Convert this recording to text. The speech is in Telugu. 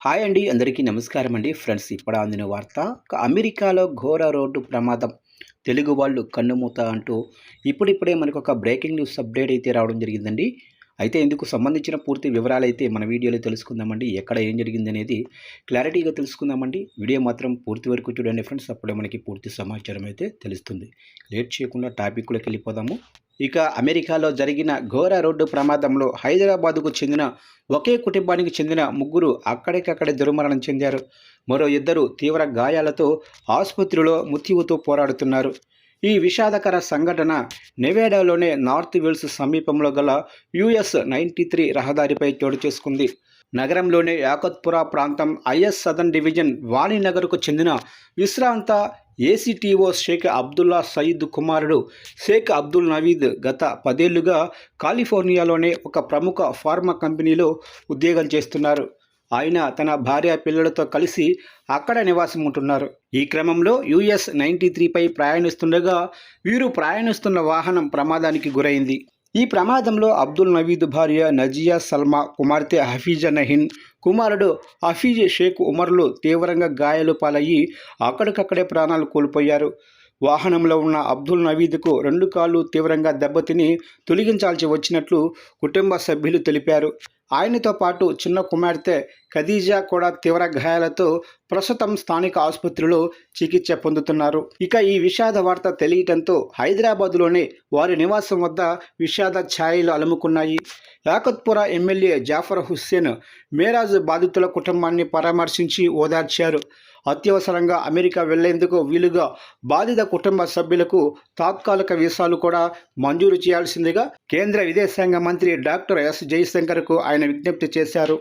హాయ్ అండి. అందరికీ నమస్కారం అండి. ఫ్రెండ్స్ ఇప్పుడు అందిన వార్త అమెరికాలో ఘోర రోడ్డు ప్రమాదం. తెలుగు వాళ్ళు కన్నుమూత అంటూ ఇప్పుడిప్పుడే మనకొక బ్రేకింగ్ న్యూస్ అప్డేట్ అయితే రావడం జరిగిందండి. అయితే ఇందుకు సంబంధించిన పూర్తి వివరాలైతే మన వీడియోలో తెలుసుకుందామండి. ఎక్కడ ఏం జరిగిందనేది క్లారిటీగా తెలుసుకుందామండి. వీడియో మాత్రం పూర్తి వరకు చూడండి ఫ్రెండ్స్. అప్పుడే మనకి పూర్తి సమాచారం అయితే తెలుస్తుంది. లేట్ చేయకుండా టాపిక్‌లోకి వెళ్ళిపోదాము. ఇక అమెరికాలో జరిగిన ఘోర రోడ్డు ప్రమాదంలో హైదరాబాదుకు చెందిన ఒకే కుటుంబానికి చెందిన ముగ్గురు అక్కడికక్కడే దుర్మరణం చెందారు. మరో ఇద్దరు తీవ్ర గాయాలతో ఆసుపత్రిలో మృత్యువుతో పోరాడుతున్నారు. ఈ విషాదకర సంఘటన నెవాడాలోని నార్త్ విల్స్ సమీపంలో గల యుఎస్ 93 రహదారిపై చోటు చేసుకుంది. నగరంలోని యాకత్పురా ప్రాంతం ఐఎస్ సదర్న్ డివిజన్ వాణినగర్కు చెందిన విశ్రాంత ఏసీటీఓ షేక్ అబ్దుల్లా సయీద్ కుమారుడు షేక్ అబ్దుల్ నవీద్ గత 10 ఏళ్లుగా కాలిఫోర్నియాలోని ఒక ప్రముఖ ఫార్మా కంపెనీలో ఉద్యోగం చేస్తున్నారు. ఆయన తన భార్య పిల్లలతో కలిసి అక్కడ నివాసం ఉంటున్నారు. ఈ క్రమంలో యుఎస్ 93పై ప్రయాణిస్తుండగా వీరు ప్రయాణిస్తున్న వాహనం ప్రమాదానికి గురైంది. ఈ ప్రమాదంలో అబ్దుల్ నవీద్ భార్య నజియా సల్మా, కుమార్తె హఫీజా నహీన్, కుమారుడు హఫీజ్ షేక్ ఉమర్లు తీవ్రంగా గాయాలు పాలయ్యి అక్కడికక్కడే ప్రాణాలు కోల్పోయారు. వాహనంలో ఉన్న అబ్దుల్ నవీద్కు 2 కాళ్ళు తీవ్రంగా దెబ్బతిని తొలగించాల్సి వచ్చినట్లు కుటుంబ సభ్యులు తెలిపారు. ఆయనతో పాటు చిన్న కుమార్తె ఖదీజా కూడా తీవ్ర గాయాలతో ప్రస్తుతం స్థానిక ఆసుపత్రిలో చికిత్స పొందుతున్నారు. ఇక ఈ విషాద వార్త తెలియటంతో హైదరాబాద్లోని వారి నివాసం వద్ద విషాద ఛాయలు అలుముకున్నాయి. యాకత్పురా ఎమ్మెల్యే జాఫర్ హుస్సేన్ మేరాజ్ బాధితుల కుటుంబాన్ని పరామర్శించి ఓదార్చారు. అత్యవసరంగా అమెరికా వెళ్లేందుకు వీలుగా బాధిత కుటుంబ సభ్యులకు తాత్కాలిక వీసాలు కూడా మంజూరు చేయాల్సిందిగా కేంద్ర విదేశాంగ మంత్రి డాక్టర్ ఎస్ జయశంకర్కు ఆయన విజ్ఞప్తి చేశారు.